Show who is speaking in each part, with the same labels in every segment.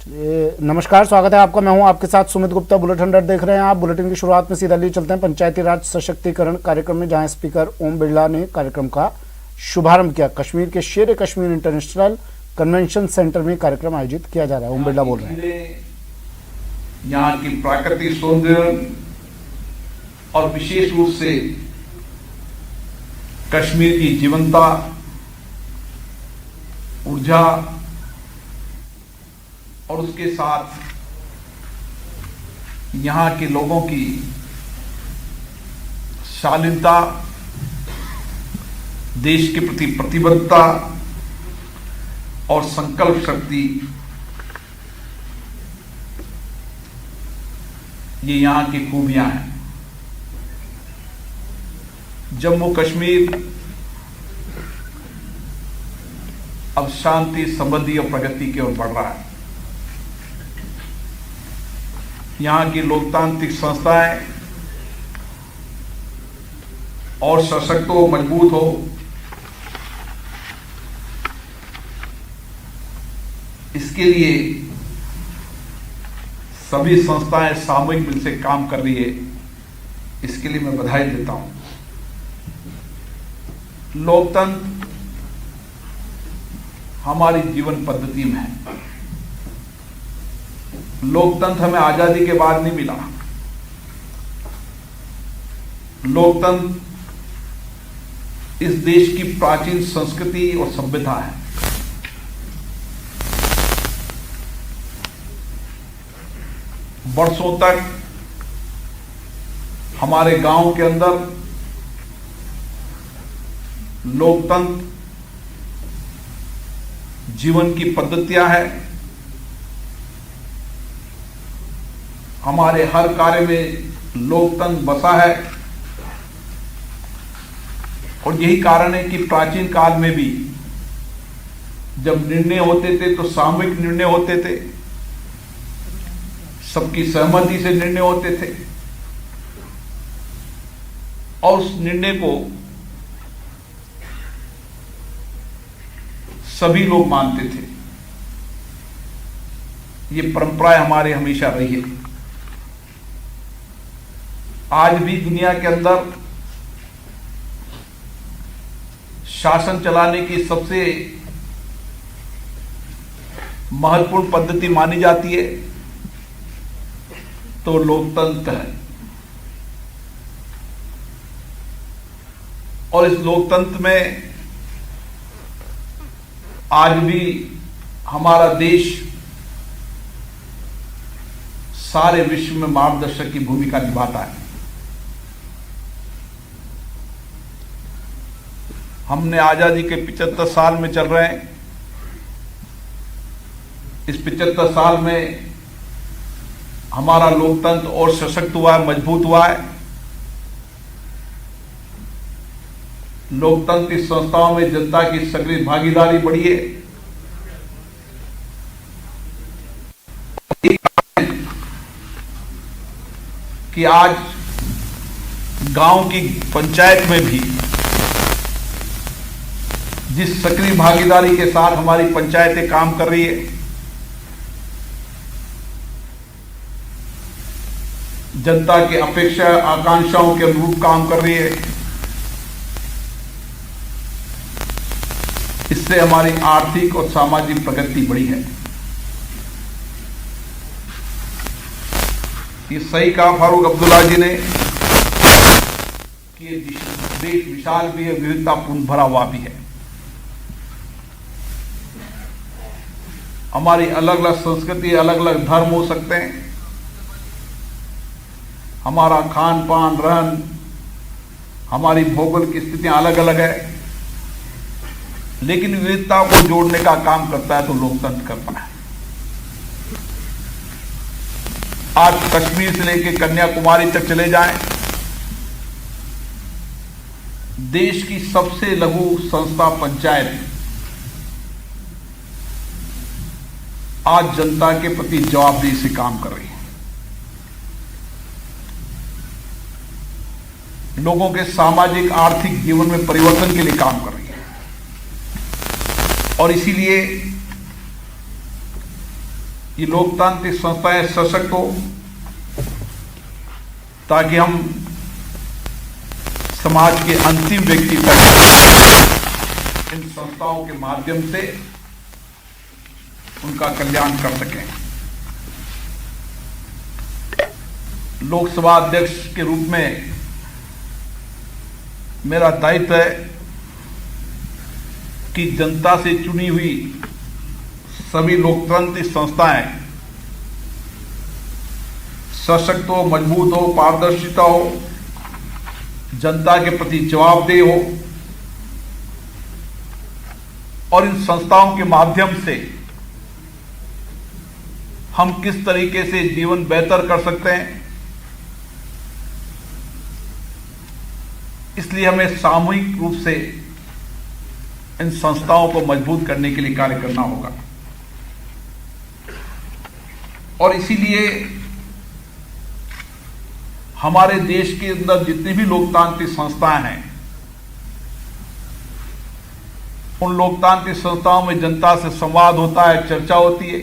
Speaker 1: नमस्कार, स्वागत है आपका। मैं हूं आपके साथ सुमित गुप्ता। बुलेटिन 100 देख रहे हैं आप। बुलेटिन की शुरुआत में सीधा लिए चलते हैं पंचायती राज सशक्तिकरण कार्यक्रम में, जहां स्पीकर ओम बिरला ने कार्यक्रम का शुभारंभ किया। कश्मीर के शेर कश्मीर इंटरनेशनल कन्वेंशन सेंटर में कार्यक्रम आयोजित किया जा रहा है। ओम बिरला बोल रहे हैं।
Speaker 2: यहाँ की प्राकृतिक सौंदर्य और विशेष रूप से कश्मीर की जीवंतता, ऊर्जा और उसके साथ यहाँ के लोगों की शालीनता, देश के प्रति प्रतिबद्धता और संकल्प शक्ति, ये यहाँ की खूबियां हैं। जम्मू कश्मीर अब शांति, समृद्धि और प्रगति की ओर बढ़ रहा है। यहाँ की लोकतांत्रिक संस्थाएं और सशक्त हो, मजबूत हो, इसके लिए सभी संस्थाएं सामूहिक मिल से काम कर रही है। इसके लिए मैं बधाई देता हूं। लोकतंत्र हमारी जीवन पद्धति में है। लोकतंत्र हमें आजादी के बाद नहीं मिला। लोकतंत्र इस देश की प्राचीन संस्कृति और सभ्यता है। वर्षों तक हमारे गांव के अंदर लोकतंत्र जीवन की पद्धतियां हैं। हमारे हर कार्य में लोकतंत्र बसा है और यही कारण है कि प्राचीन काल में भी जब निर्णय होते थे तो सामूहिक निर्णय होते थे, सबकी सहमति से निर्णय होते थे और उस निर्णय को सभी लोग मानते थे। ये परंपराएं हमारे हमेशा रही है। आज भी दुनिया के अंदर शासन चलाने की सबसे महत्वपूर्ण पद्धति मानी जाती है तो लोकतंत्र है। और इस लोकतंत्र में आज भी हमारा देश सारे विश्व में मार्गदर्शक की भूमिका निभाता है। हमने आजादी के 75 साल में चल रहे हैं। इस 75 साल में हमारा लोकतंत्र और सशक्त हुआ है, मजबूत हुआ है। लोकतंत्र की संस्थाओं में जनता की सक्रिय भागीदारी बढ़ी है। कि आज गांव की पंचायत में भी जिस सक्रिय भागीदारी के साथ हमारी पंचायतें काम कर रही है, जनता की अपेक्षा आकांक्षाओं के अनुरूप काम कर रही है, इससे हमारी आर्थिक और सामाजिक प्रगति बढ़ी है। ये सही कहा फारूक अब्दुल्ला जी ने कि देश विशाल भी है, विविधतापूर्ण भरा हुआ भी है। हमारी अलग अलग संस्कृति, अलग अलग धर्म हो सकते हैं, हमारा खान पान, रहन, हमारी भौगोलिक स्थितियां अलग अलग है, लेकिन विविधता को जोड़ने का काम करता है तो लोकतंत्र करता है। आज कश्मीर से लेकर कन्याकुमारी तक चले जाएं, देश की सबसे लघु संस्था पंचायत आज जनता के प्रति जवाबदेही से काम कर रही है। लोगों के सामाजिक आर्थिक जीवन में परिवर्तन के लिए काम कर रही है। और इसीलिए ये लोकतांत्रिक संस्थाएं सशक्त हो, ताकि हम समाज के अंतिम व्यक्ति तक इन संस्थाओं के माध्यम से उनका कल्याण कर सकें। लोकसभा अध्यक्ष के रूप में मेरा दायित्व है कि जनता से चुनी हुई सभी लोकतांत्रिक संस्थाएं सशक्त हो, मजबूत हो, पारदर्शिता हो, जनता के प्रति जवाबदेह हो और इन संस्थाओं के माध्यम से हम किस तरीके से जीवन बेहतर कर सकते हैं, इसलिए हमें सामूहिक रूप से इन संस्थाओं को मजबूत करने के लिए कार्य करना होगा। और इसीलिए हमारे देश के अंदर जितनी भी लोकतांत्रिक संस्थाएं हैं, उन लोकतांत्रिक संस्थाओं में जनता से संवाद होता है, चर्चा होती है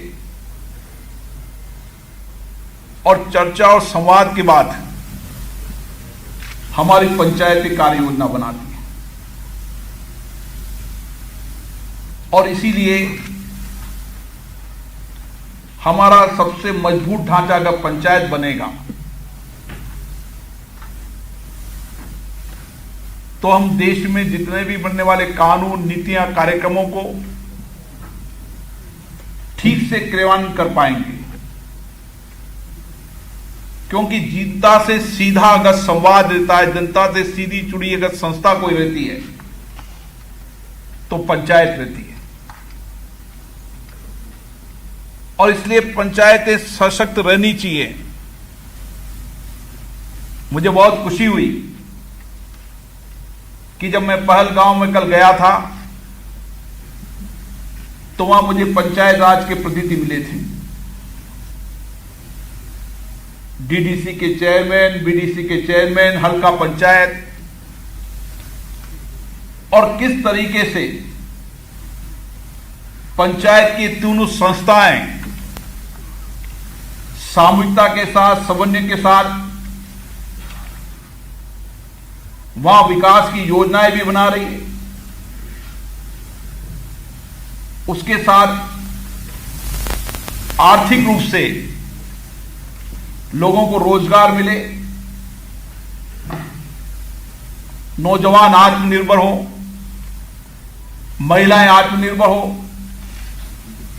Speaker 2: और चर्चा और संवाद के बाद हमारी पंचायती कार्य योजना बनाती है। और इसीलिए हमारा सबसे मजबूत ढांचा अगर पंचायत बनेगा तो हम देश में जितने भी बनने वाले कानून, नीतियां, कार्यक्रमों को ठीक से क्रियान्वित कर पाएंगे। क्योंकि जनता से सीधा अगर संवाद रहता है, जनता से सीधी जुड़ी अगर संस्था कोई रहती है तो पंचायत रहती है। और इसलिए पंचायतें सशक्त रहनी चाहिए। मुझे बहुत खुशी हुई कि जब मैं पहलगांव में कल गया था तो वहां मुझे पंचायत राज के प्रतिनिधि मिले थे। डीडीसी के चेयरमैन, बीडीसी के चेयरमैन, हल्का पंचायत, और किस तरीके से पंचायत की तीनों संस्थाएं सामूहिकता के साथ, समन्वय के साथ वहां विकास की योजनाएं भी बना रही है। उसके साथ आर्थिक रूप से लोगों को रोजगार मिले, नौजवान आत्मनिर्भर हो, महिलाएं आत्मनिर्भर हो,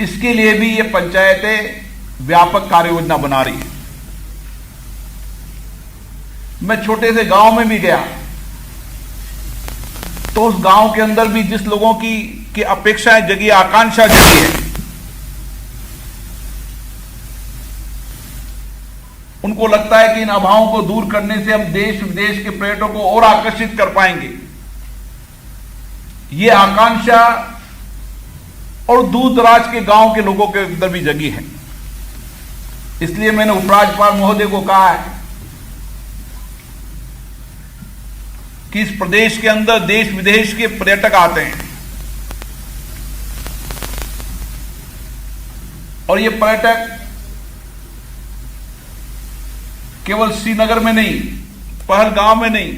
Speaker 2: इसके लिए भी ये पंचायतें व्यापक कार्य योजना बना रही है। मैं छोटे से गांव में भी गया तो उस गांव के अंदर भी जिस लोगों की अपेक्षाएं जगी, आकांक्षा जगी है, उनको लगता है कि इन अभावों को दूर करने से हम देश विदेश के पर्यटकों को और आकर्षित कर पाएंगे। ये आकांक्षा और दूर दराज के गांव के लोगों के अंदर भी जगी है। इसलिए मैंने उपराज्यपाल महोदय को कहा है कि इस प्रदेश के अंदर देश विदेश के पर्यटक आते हैं और ये पर्यटक केवल श्रीनगर में नहीं, पहलगांव में नहीं,